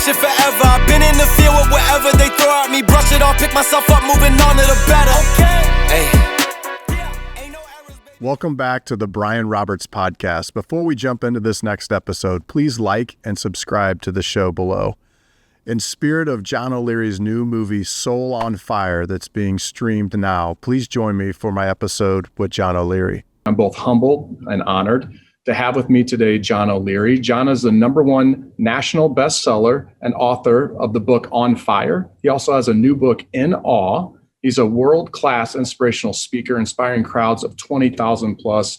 this shit forever. I've been in the field with whatever they throw at me. Brush it off, pick myself up, moving on to the better. Hey. Welcome back to the Brian Roberts Podcast. Before we jump into this next episode, please like and subscribe to the show below. In spirit of John O'Leary's new movie, Soul on Fire, that's being streamed now, please join me for my episode with John O'Leary. I'm both humbled and honored to have with me today John O'Leary. John is the #1 national bestseller and author of the book On Fire. He also has a new book, In Awe. He's a world-class inspirational speaker, inspiring crowds of 20,000 plus.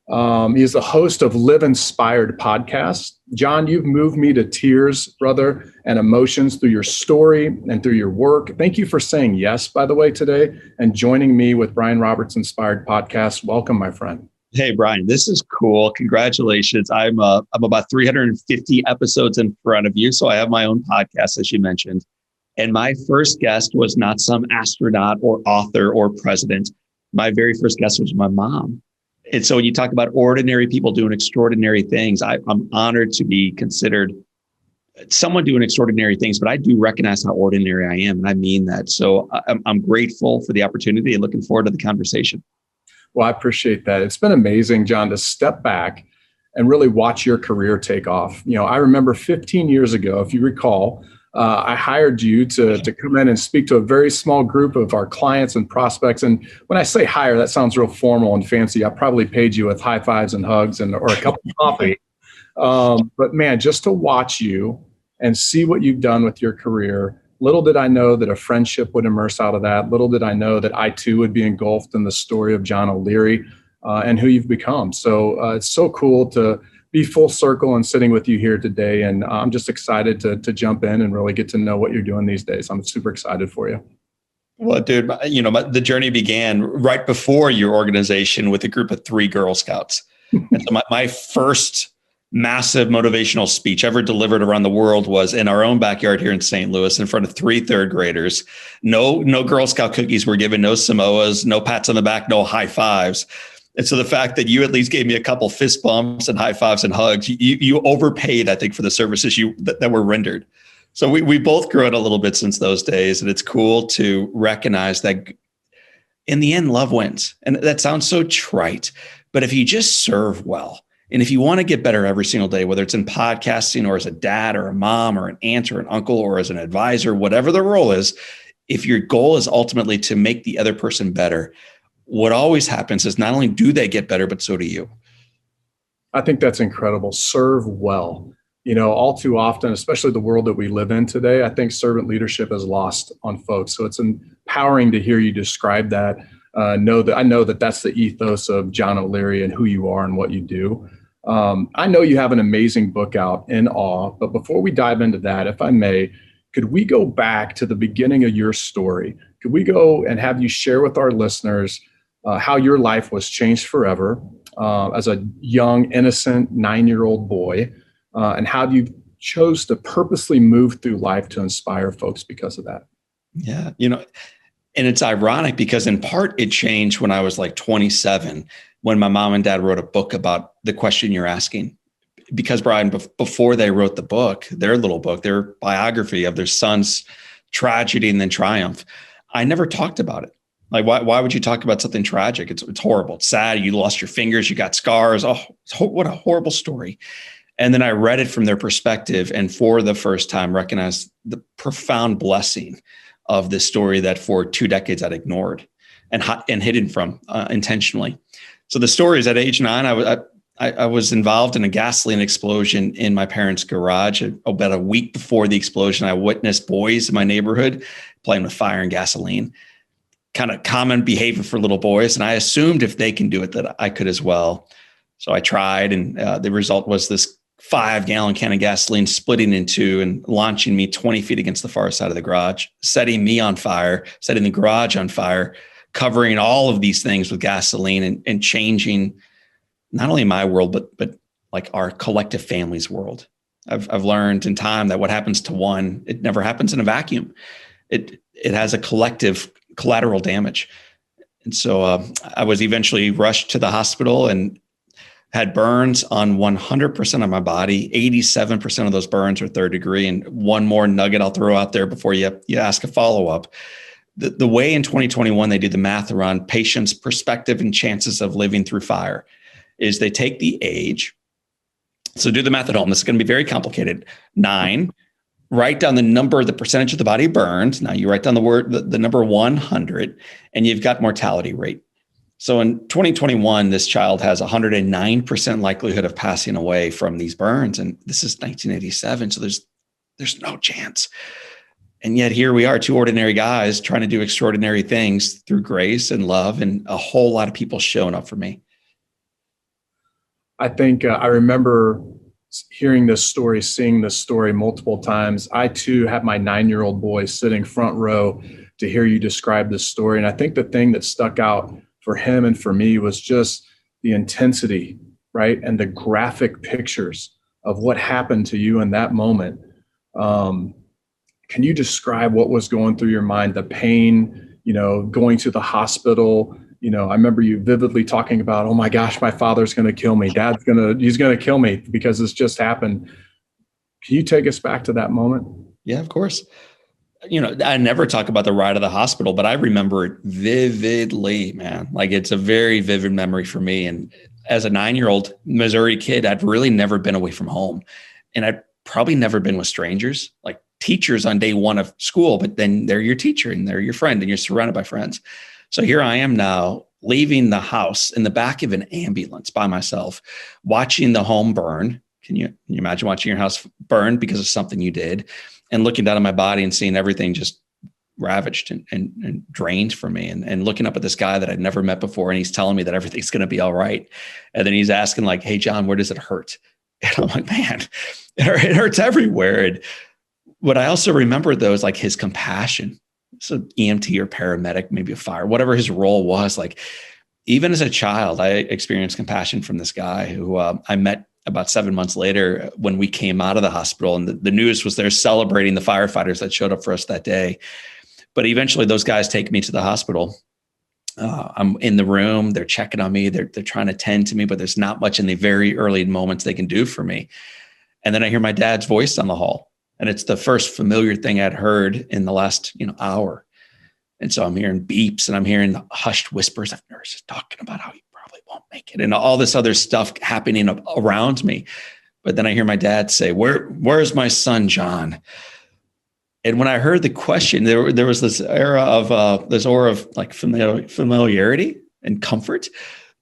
He is the host of Live Inspired podcast. John, you've moved me to tears, brother, and emotions through your story and through your work. Thank you for saying yes, by the way, today, and joining me with Brian Roberts Inspired Podcast. Welcome, my friend. Hey, Brian, this is cool. Congratulations. I'm about 350 episodes in front of you. So I have my own podcast, as you mentioned. And my first guest was not some astronaut or author or president. My very first guest was my mom. And so when you talk about ordinary people doing extraordinary things, I'm honored to be considered someone doing extraordinary things, but I do recognize how ordinary I am. And I mean that. So I'm grateful for the opportunity and looking forward to the conversation. Well, I appreciate that. It's been amazing, John, to step back and really watch your career take off. You know, I remember 15 years ago, if you recall, I hired you to come in and speak to a very small group of our clients and prospects. And when I say hire, that sounds real formal and fancy. I probably paid you with high fives and hugs or a cup of coffee. But man, just to watch you and see what you've done with your career, little did I know that a friendship would emerge out of that. Little did I know that I too would be engulfed in the story of John O'Leary and who you've become. So it's so cool to be full circle and sitting with you here today. And I'm just excited to jump in and really get to know what you're doing these days. I'm super excited for you. Well, dude, the journey began right before your organization with a group of 3 Girl Scouts. And so my first massive motivational speech ever delivered around the world was in our own backyard here in St. Louis in front of 3 third graders. No Girl Scout cookies were given, no Samoas, no pats on the back, no high fives. And so the fact that you at least gave me a couple fist bumps and high fives and hugs, you overpaid, I think, for the services that were rendered. So we both grew up a little bit since those days. And it's cool to recognize that in the end, love wins. And that sounds so trite, but if you just serve well, and if you want to get better every single day, whether it's in podcasting or as a dad or a mom or an aunt or an uncle or as an advisor, whatever the role is, if your goal is ultimately to make the other person better, what always happens is not only do they get better, but so do you. I think that's incredible. Serve well. You know, all too often, especially the world that we live in today, I think servant leadership is lost on folks. So it's empowering to hear you describe that. I know that that's the ethos of John O'Leary and who you are and what you do. I know you have an amazing book out, In Awe, but before we dive into that, if I may, could we go back to the beginning of your story? Could we go and have you share with our listeners how your life was changed forever as a young, innocent 9-year-old boy, and how you chose to purposely move through life to inspire folks because of that? Yeah, and it's ironic because in part it changed when I was like 27, when my mom and dad wrote a book about the question you're asking. Because Brian, before they wrote the book, their little book, their biography of their son's tragedy and then triumph, I never talked about it. Like, why would you talk about something tragic? It's horrible. It's sad. You lost your fingers. You got scars. Oh, what a horrible story. And then I read it from their perspective, and for the first time recognized the profound blessing of this story that for 2 decades I'd ignored and hidden from intentionally. So the story is at age 9, I was involved in a gasoline explosion in my parents' garage. About a week before the explosion, I witnessed boys in my neighborhood playing with fire and gasoline. Kind of common behavior for little boys. And I assumed if they can do it, that I could as well. So I tried, and the result was this 5-gallon can of gasoline splitting in 2 and launching me 20 feet against the far side of the garage, setting me on fire, setting the garage on fire, covering all of these things with gasoline and changing not only my world, but like our collective family's world. I've learned in time that what happens to one, it never happens in a vacuum. It has a collective collateral damage. And so I was eventually rushed to the hospital and had burns on 100% of my body. 87% of those burns are third degree. And one more nugget I'll throw out there before you ask a follow-up. The way in 2021 they do the math around patients' perspective and chances of living through fire is they take the age. So do the math at home. This is going to be very complicated. 9, write down the percentage of the body burned. Now you write down the number 100, and you've got mortality rate. So in 2021, this child has 109% likelihood of passing away from these burns. And this is 1987. So there's no chance. And yet here we are, 2 ordinary guys trying to do extraordinary things through grace and love, and a whole lot of people showing up for me. I think I remember hearing this story, seeing this story multiple times. I too have my 9-year-old boy sitting front row to hear you describe this story. And I think the thing that stuck out for him and for me was just the intensity, right? And the graphic pictures of what happened to you in that moment. Can you describe what was going through your mind, the pain, going to the hospital? I remember you vividly talking about, oh my gosh, my father's going to kill me. He's going to kill me because this just happened. Can you take us back to that moment? Yeah, of course. I never talk about the ride to the hospital, but I remember it vividly, man. Like, it's a very vivid memory for me. And as a 9-year-old Missouri kid, I'd really never been away from home. And I'd probably never been with strangers, like teachers on day one of school, but then they're your teacher and they're your friend and you're surrounded by friends. So here I am now, leaving the house in the back of an ambulance by myself, watching the home burn. Can you imagine watching your house burn because of something you did, and looking down at my body and seeing everything just ravaged and drained from me, and looking up at this guy that I'd never met before. And he's telling me that everything's going to be all right. And then he's asking like, hey, John, where does it hurt? And I'm like, man, it hurts everywhere. And what I also remember though is like his compassion. So EMT or paramedic, maybe a fire, whatever his role was. Like, even as a child, I experienced compassion from this guy who I met about 7 months later when we came out of the hospital, and the news was they're celebrating the firefighters that showed up for us that day. But eventually those guys take me to the hospital. I'm in the room, they're checking on me. They're trying to tend to me, but there's not much in the very early moments they can do for me. And then I hear my dad's voice on the hall. And it's the first familiar thing I'd heard in the last, hour. And so I'm hearing beeps and I'm hearing the hushed whispers of nurses talking about how you probably won't make it and all this other stuff happening around me. But then I hear my dad say, where's my son, John? And when I heard the question, there was this aura of like familiarity and comfort.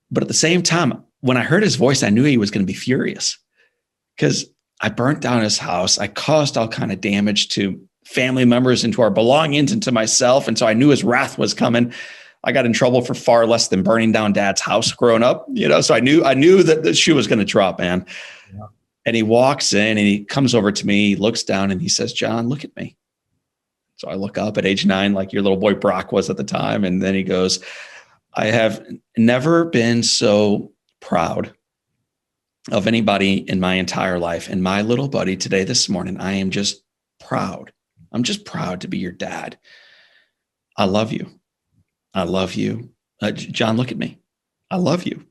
But at the same time, when I heard his voice, I knew he was going to be furious, because I burnt down his house. I caused all kind of damage to family members and to our belongings and to myself. And so I knew his wrath was coming. I got in trouble for far less than burning down dad's house growing up, so I knew that the shoe was going to drop, man. Yeah. And he walks in and he comes over to me, he looks down and he says, John, look at me. So I look up at age 9, like your little boy Brock was at the time. And then he goes, I have never been so proud of anybody in my entire life. And my little buddy today, this morning, I am just proud. I'm just proud to be your dad. I love you. I love you. John, look at me. I love you.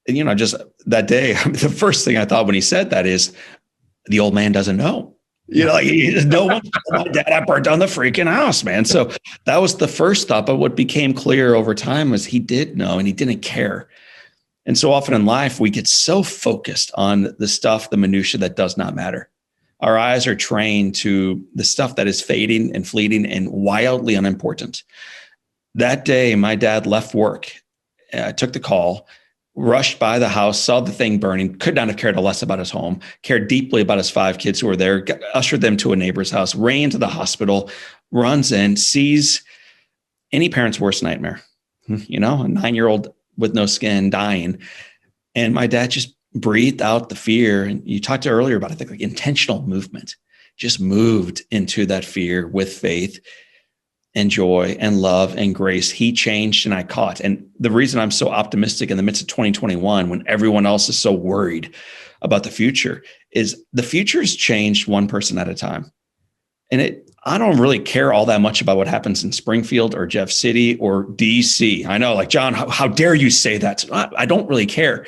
And, just that day, the first thing I thought when he said that is, the old man doesn't know. No one told my dad I burnt down the freaking house, man. So that was the first thought. But what became clear over time was he did know and he didn't care. And so often in life, we get so focused on the stuff, the minutia that does not matter. Our eyes are trained to the stuff that is fading and fleeting and wildly unimportant. That day, my dad left work, took the call, rushed by the house, saw the thing burning, could not have cared less about his home, cared deeply about his 5 kids who were there, ushered them to a neighbor's house, ran to the hospital, runs in, sees any parent's worst nightmare, a 9-year-old with no skin dying. And my dad just breathed out the fear. And you talked earlier about, I think, like intentional movement, just moved into that fear with faith and joy and love and grace. He changed and I caught. And the reason I'm so optimistic in the midst of 2021, when everyone else is so worried about the future, is the future has changed one person at a time. And I don't really care all that much about what happens in Springfield or Jeff City or DC. I know, like, John, how dare you say that? I don't really care.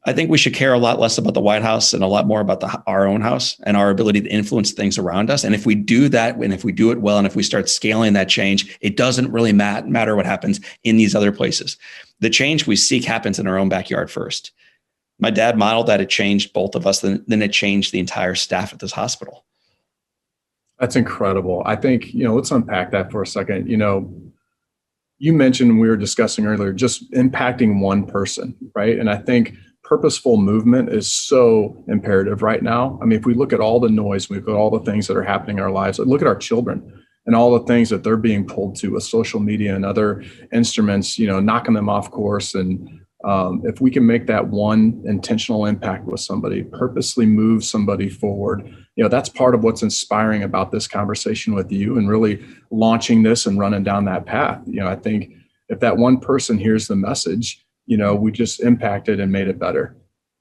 I think we should care a lot less about the White House and a lot more about our own house and our ability to influence things around us. And if we do that, and if we do it well, and if we start scaling that change, it doesn't really matter what happens in these other places. The change we seek happens in our own backyard first. My dad modeled that. It changed both of us. Then it changed the entire staff at this hospital. That's incredible. I think, let's unpack that for a second. You mentioned, we were discussing earlier, just impacting one person, right? And I think purposeful movement is so imperative right now. I mean, if we look at all the noise, we look at all the things that are happening in our lives, look at our children and all the things that they're being pulled to with social media and other instruments, knocking them off course. And if we can make that one intentional impact with somebody, purposely move somebody forward, that's part of what's inspiring about this conversation with you and really launching this and running down that path. I think if that one person hears the message, we just impacted and made it better.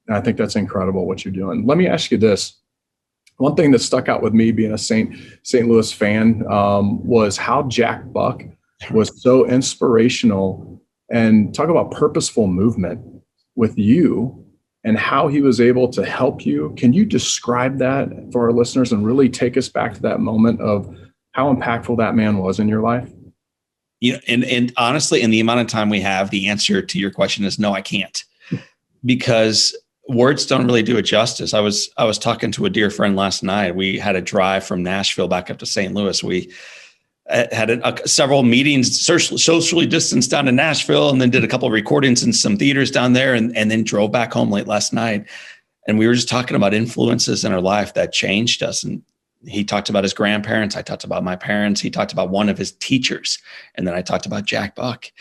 And I think that's incredible what you're doing. Let me ask you this. One thing that stuck out with me being a St. Louis fan was how Jack Buck was so inspirational, and talk about purposeful movement with you and how he was able to help you. Can you describe that for our listeners and really take us back to that moment of how impactful that man was in your life? And honestly, in the amount of time we have, the answer to your question is no, I can't, because words don't really do it justice. I was talking to a dear friend last night. We had a drive from Nashville back up to St. Louis. We had several meetings, socially distanced down in Nashville, and then did a couple of recordings in some theaters down there, and then drove back home late last night. And we were just talking about influences in our life that changed us. And he talked about his grandparents. I talked about my parents. He talked about one of his teachers. And then I talked about Jack Buck.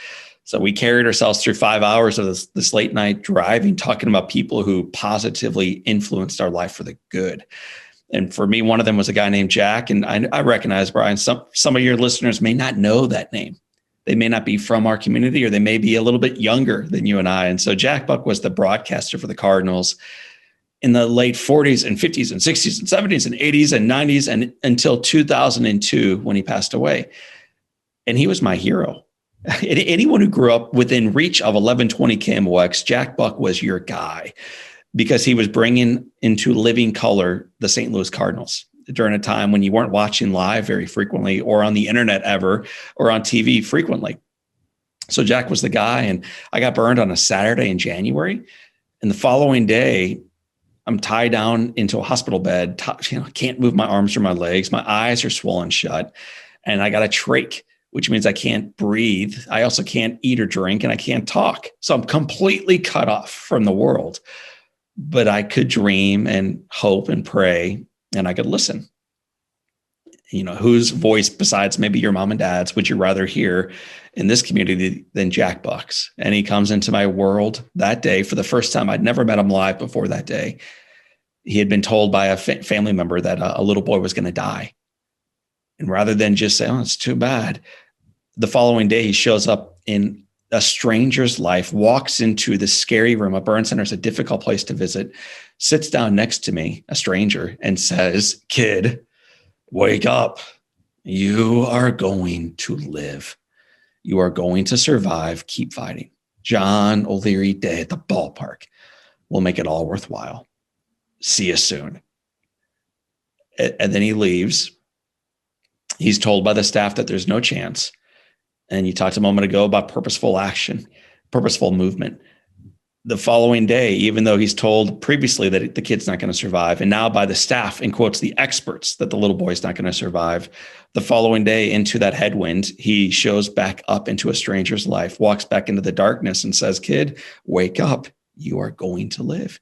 So we carried ourselves through 5 hours of this late night driving, talking about people who positively influenced our life for the good. And for me, one of them was a guy named Jack. And I recognize, Brian, some of your listeners may not know that name. They may not be from our community, or they may be a little bit younger than you and I. And so Jack Buck was the broadcaster for the Cardinals in the late 40s and 50s and 60s and 70s and 80s and 90s, and until 2002 when he passed away. And he was my hero. Anyone who grew up within reach of 1120 KMOX, Jack Buck was your guy, because he was bringing into living color the St. Louis Cardinals during a time when you weren't watching live very frequently, or on the internet ever, or on TV frequently. So Jack was the guy. And I got burned on a Saturday in January. And the following day, I'm tied down into a hospital bed. I can't move my arms or my legs. My eyes are swollen shut. And I got a trach, which means I can't breathe. I also can't eat or drink, and I can't talk. So I'm completely cut off from the world. But I could dream and hope and pray, and I could listen. Whose voice besides maybe your mom and dad's would you rather hear in this community than Jack Buck's? And he comes into my world that day for the first time. I'd never met him live before that day. He had been told by a family member that a little boy was going to die. And rather than just say, oh, it's too bad, the following day he shows up in a stranger's life, walks into the scary room. A burn center is a difficult place to visit, sits down next to me, a stranger, and says, "Kid, wake up. You are going to live. You are going to survive. Keep fighting. John O'Leary Day at the ballpark will make it all worthwhile. See you soon." And then he leaves. He's told by the staff that there's no chance. And you talked a moment ago about purposeful action, purposeful movement. The following day, even though he's told previously that the kid's not going to survive, and now by the staff, in quotes, the experts, that the little boy's not going to survive, the following day, into that headwind, he shows back up into a stranger's life, walks back into the darkness and says, "Kid, wake up. You are going to live.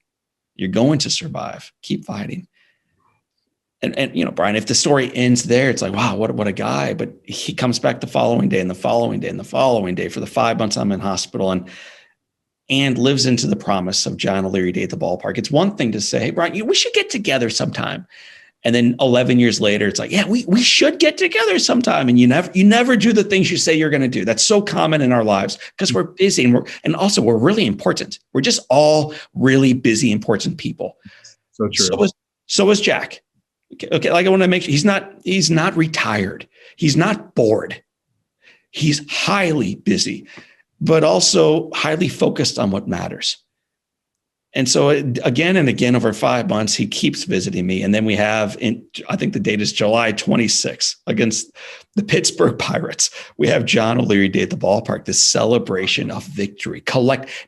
You're going to survive. Keep fighting." And Brian, if the story ends there, it's like, wow, what a guy. But he comes back the following day and the following day and the following day for the 5 months I'm in hospital, and lives into the promise of John O'Leary Day at the ballpark. It's one thing to say, "Hey, Brian, we should get together sometime." And then 11 years later, it's like, yeah, we should get together sometime. And you never do the things you say you're going to do. That's so common in our lives because we're busy, and also we're really important. We're just all really busy, important people. So true. So was Jack. Okay, like I want to make sure he's not retired. He's not bored. He's highly busy, but also highly focused on what matters. And so again and again over 5 months, he keeps visiting me. And then we have, I think the date is July 26th against the Pittsburgh Pirates. We have John O'Leary Day at the ballpark, this celebration of victory,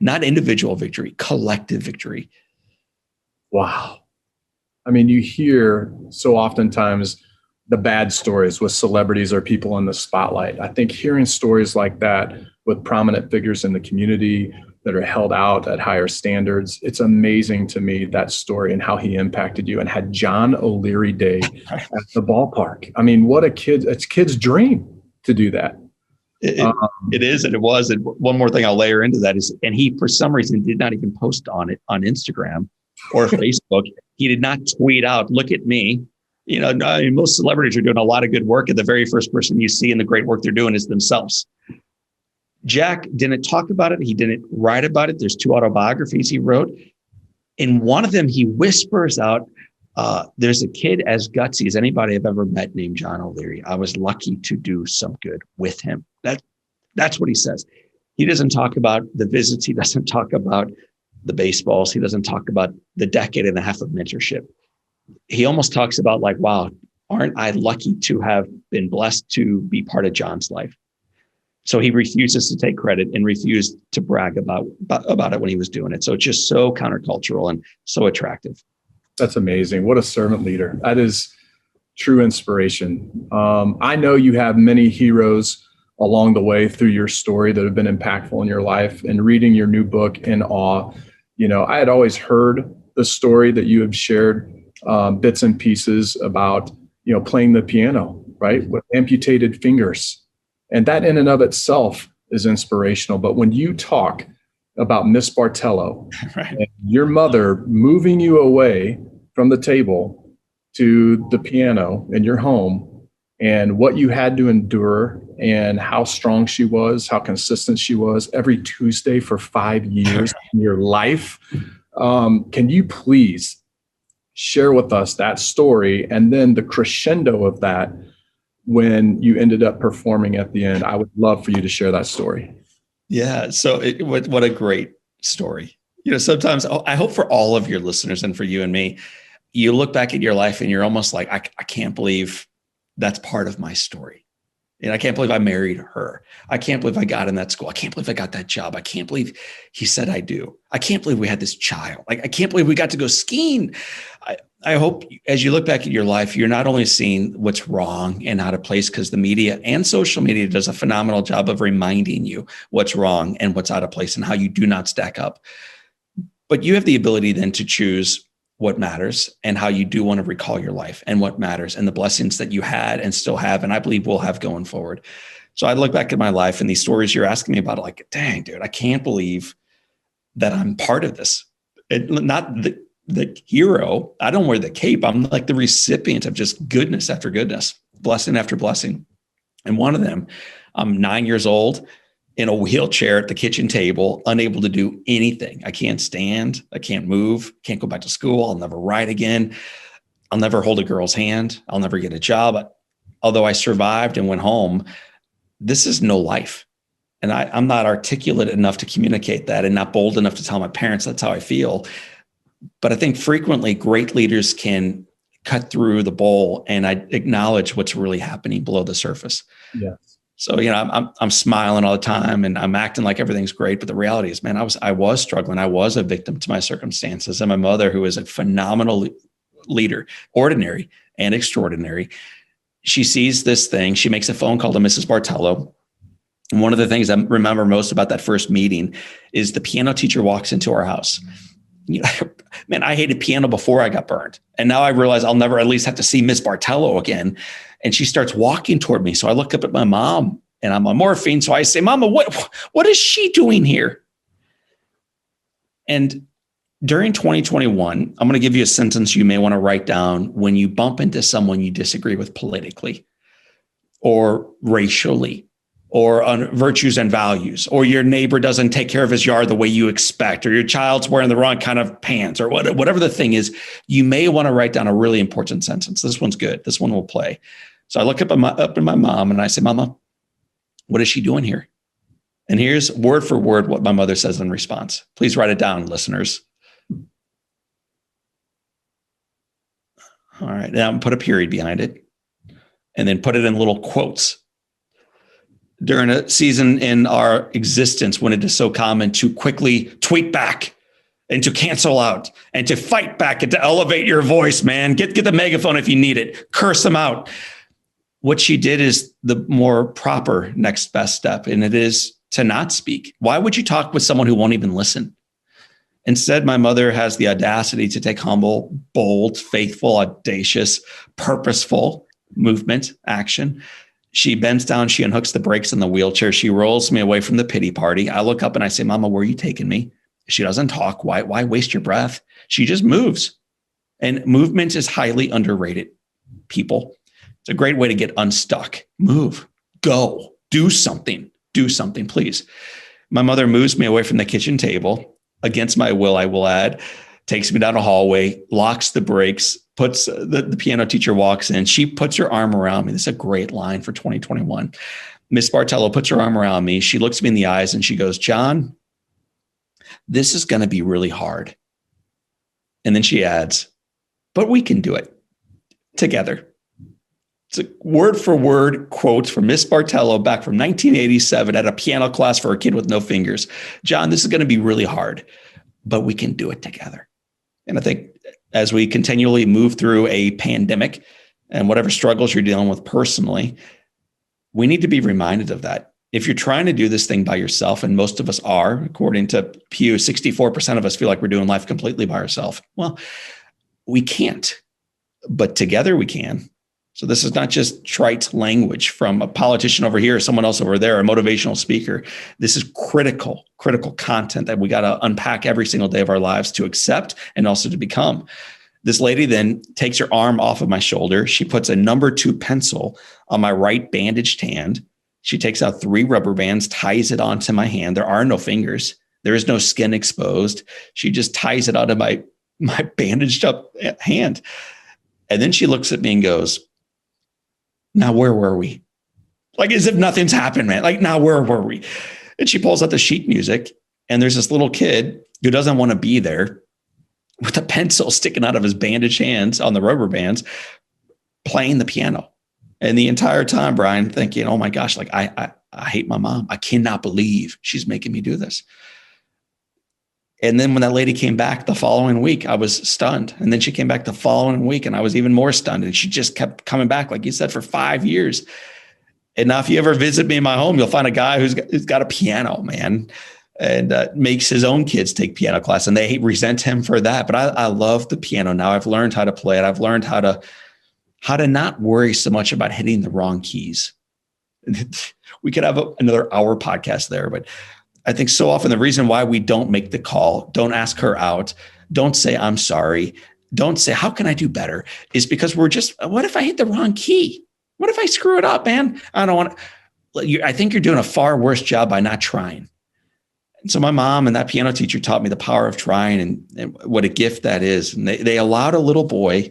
not individual victory, collective victory. Wow. I mean, you hear so oftentimes the bad stories with celebrities or people in the spotlight. I think hearing stories like that with prominent figures in the community that are held out at higher standards, it's amazing to me, that story and how he impacted you and had John O'Leary Day at the ballpark. I mean, it's a kid's dream to do that. It is, and it was. And one more thing I'll layer into that is, and he, for some reason, did not even post on it on Instagram or Facebook. He did not tweet out, "Look at me." You know, most celebrities are doing a lot of good work, and the very first person you see in the great work they're doing is themselves. Jack didn't talk about it. He didn't write about it. There's 2 autobiographies he wrote. In one of them, he whispers out, there's a kid as gutsy as anybody I've ever met named John O'Leary. I was lucky to do some good with him. That's what he says. He doesn't talk about the visits. He doesn't talk about the baseballs. He doesn't talk about the decade and a half of mentorship. He almost talks about like, wow, aren't I lucky to have been blessed to be part of John's life? So he refuses to take credit and refused to brag about it when he was doing it. So it's just so countercultural and so attractive. That's amazing. What a servant leader. That is true inspiration. I know you have many heroes along the way through your story that have been impactful in your life, and reading your new book in awe. You know, I had always heard the story that you have shared, bits and pieces about, you know, playing the piano, right, with amputated fingers. And that in and of itself is inspirational. But when you talk about Miss Bartello, right, and your mother moving you away from the table to the piano in your home, and what you had to endure, and how strong she was, how consistent she was every Tuesday for 5 years in your life, can you please share with us that story, and then the crescendo of that when you ended up performing at the end? I would love for you to share that story. Yeah. So what a great story. You know, sometimes I hope for all of your listeners and for you and me, you look back at your life and you're almost like, I can't believe that's part of my story. And I can't believe I married her. I can't believe I got in that school. I can't believe I got that job. I can't believe he said I do. I can't believe we had this child. Like, I can't believe we got to go skiing. I hope as you look back at your life, you're not only seeing what's wrong and out of place, because the media and social media does a phenomenal job of reminding you what's wrong and what's out of place and how you do not stack up. But you have the ability then to choose what matters and how you do want to recall your life and what matters and the blessings that you had and still have, and I believe we'll have going forward. So I look back at my life and these stories you're asking me about, like, dang, dude, I can't believe that I'm part of this. Not the hero. I don't wear the cape. I'm like the recipient of just goodness after goodness, blessing after blessing. And one of them, I'm 9 years old in a wheelchair at the kitchen table, unable to do anything. I can't stand. I can't move. Can't go back to school. I'll never ride again. I'll never hold a girl's hand. I'll never get a job. Although I survived and went home, this is no life. And I'm not articulate enough to communicate that, and not bold enough to tell my parents that's how I feel. But I think frequently great leaders can cut through the bowl and I acknowledge what's really happening below the surface. Yes. So, you know, I'm smiling all the time and I'm acting like everything's great. But the reality is, man, I was struggling. I was a victim to my circumstances. And my mother, who is a phenomenal leader, ordinary and extraordinary, she sees this thing. She makes a phone call to Mrs. Bartello. And one of the things I remember most about that first meeting is the piano teacher walks into our house. You know, man, I hated piano before I got burned. And now I realize I'll never at least have to see Miss Bartello again. And she starts walking toward me. So I look up at my mom and I'm on morphine. So I say, Mama, what is she doing here? And during 2021, I'm going to give you a sentence you may want to write down when you bump into someone you disagree with politically or racially or on virtues and values, or your neighbor doesn't take care of his yard the way you expect, or your child's wearing the wrong kind of pants, or whatever the thing is, you may want to write down a really important sentence. This one's good. This one will play. So I look up at my mom and I say, Mama, what is she doing here? And here's word for word what my mother says in response. Please write it down, listeners. All right. Now put a period behind it and then put it in little quotes. During a season in our existence when it is so common to quickly tweet back and to cancel out and to fight back and to elevate your voice, man, get the megaphone if you need it, curse them out. What she did is the more proper next best step, and it is to not speak. Why would you talk with someone who won't even listen? Instead, my mother has the audacity to take humble, bold, faithful, audacious, purposeful movement, action. She bends down, she unhooks the brakes in the wheelchair. She rolls me away from the pity party. I look up and I say, Mama, where are you taking me? She doesn't talk. Why waste your breath? She just moves. And movement is highly underrated, people. It's a great way to get unstuck. Move, go, do something, please. My mother moves me away from the kitchen table against my will, I will add, takes me down a hallway, locks the brakes, puts the piano teacher walks in. She puts her arm around me. This is a great line for 2021. Miss Bartello puts her arm around me. She looks me in the eyes and she goes, John, this is going to be really hard. And then she adds, but we can do it together. It's a word for word quote from Miss Bartello back from 1987 at a piano class for a kid with no fingers. John, this is going to be really hard, but we can do it together. And I think as we continually move through a pandemic and whatever struggles you're dealing with personally, we need to be reminded of that. If you're trying to do this thing by yourself, and most of us are, according to Pew, 64% of us feel like we're doing life completely by ourselves. Well, we can't, but together we can. So this is not just trite language from a politician over here, someone else over there, a motivational speaker. This is critical content that we got to unpack every single day of our lives to accept and also to become. This lady then takes her arm off of my shoulder. She puts a number 2 pencil on my right bandaged hand. She takes out 3 rubber bands, ties it onto my hand. There are no fingers. There is no skin exposed. She just ties it onto my bandaged up hand. And then she looks at me and goes, now, where were we? Like as if nothing's happened, man. Like, now, where were we? And she pulls out the sheet music, and there's this little kid who doesn't want to be there with a pencil sticking out of his bandaged hands on the rubber bands, playing the piano. And the entire time, Brian, thinking, oh my gosh, like I hate my mom. I cannot believe she's making me do this. And then when that lady came back the following week, I was stunned. And then she came back the following week and I was even more stunned. And she just kept coming back, like you said, for 5 years. And now if you ever visit me in my home, you'll find a guy who's got a piano, man, and makes his own kids take piano class. And they resent him for that. But I love the piano now. I've learned how to play it. I've learned how to not worry so much about hitting the wrong keys. We could have another hour podcast there, but I think so often the reason why we don't make the call, don't ask her out, don't say, I'm sorry, don't say, how can I do better, is because we're just, what if I hit the wrong key? What if I screw it up, man? I don't want to. I think you're doing a far worse job by not trying. And so my mom and that piano teacher taught me the power of trying and what a gift that is. And they allowed a little boy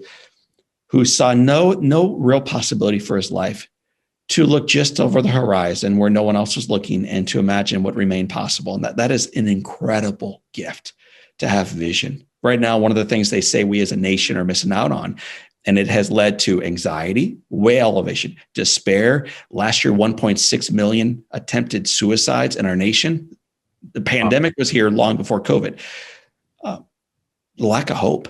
who saw no real possibility for his life to look just over the horizon where no one else was looking and to imagine what remained possible. And that is an incredible gift to have vision. Right now, one of the things they say we as a nation are missing out on, and it has led to anxiety, way elevation, despair. Last year, 1.6 million attempted suicides in our nation. The pandemic was here long before COVID. Lack of hope.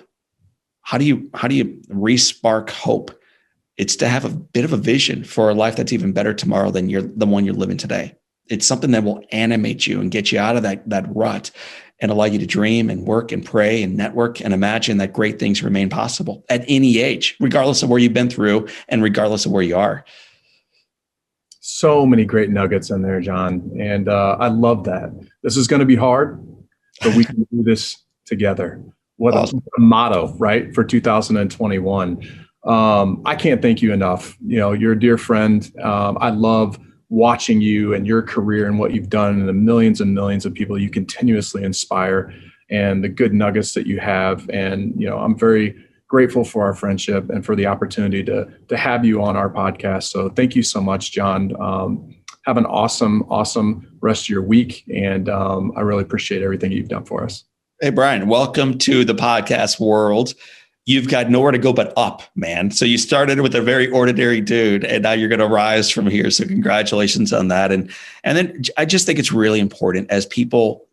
How do you re-spark hope? It's to have a bit of a vision for a life that's even better tomorrow than the one you're living today. It's something that will animate you and get you out of that rut and allow you to dream and work and pray and network and imagine that great things remain possible at any age, regardless of where you've been through and regardless of where you are. So many great nuggets in there, John. And I love that. This is going to be hard, but we can do this together. What awesome. A motto, right, for 2021. I can't thank you enough. You know, you're a dear friend. I love watching you and your career and what you've done and the millions and millions of people you continuously inspire and the good nuggets that you have. And, I'm very grateful for our friendship and for the opportunity to have you on our podcast. So thank you so much, John. Have an awesome rest of your week. And I really appreciate everything you've done for us. Hey, Brian, welcome to the podcast world. You've got nowhere to go but up, man. So you started with a very ordinary dude, and now you're going to rise from here. So congratulations on that. And then I just think it's really important as people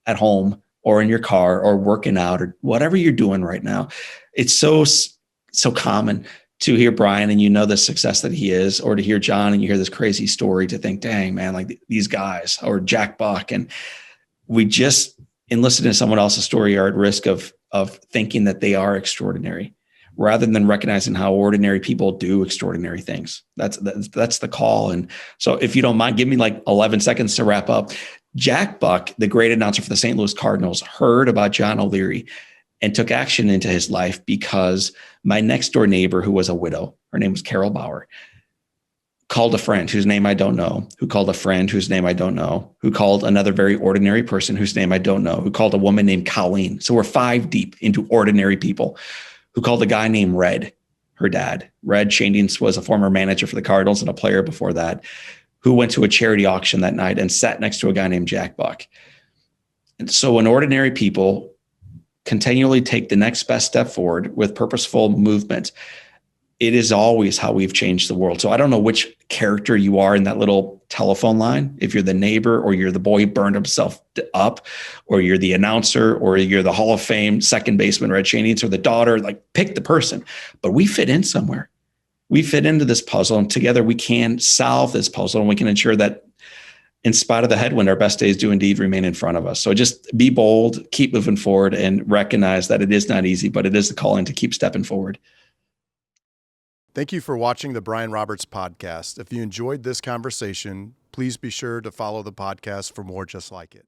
at home or in your car or working out or whatever you're doing right now. It's so common to hear Brian and the success that he is, or to hear John and you hear this crazy story to think, dang, man, like these guys, or Jack Buck. And we just, in listening to someone else's story, are at risk of thinking that they are extraordinary rather than recognizing how ordinary people do extraordinary things. That's the call. And so if you don't mind, give me like 11 seconds to wrap up. Jack Buck, the great announcer for the St. Louis Cardinals, heard about John O'Leary and took action into his life because my next door neighbor, who was a widow, her name was Carol Bauer, called a friend whose name I don't know, who called a friend whose name I don't know, who called another very ordinary person whose name I don't know, who called a woman named Colleen. So we're 5 deep into ordinary people, who called a guy named Red, her dad. Red Shadings was a former manager for the Cardinals and a player before that, who went to a charity auction that night and sat next to a guy named Jack Buck. And so when ordinary people continually take the next best step forward with purposeful movement, it is always how we've changed the world. So I don't know which character you are in that little telephone line, if you're the neighbor or you're the boy who burned himself up, or you're the announcer, or you're the Hall of Fame second baseman, Red Shadings, or the daughter, like pick the person. But we fit in somewhere. We fit into this puzzle, and together we can solve this puzzle, and we can ensure that in spite of the headwind, our best days do indeed remain in front of us. So just be bold, keep moving forward, and recognize that it is not easy, but it is the calling to keep stepping forward. Thank you for watching the Brian Roberts podcast. If you enjoyed this conversation, please be sure to follow the podcast for more just like it.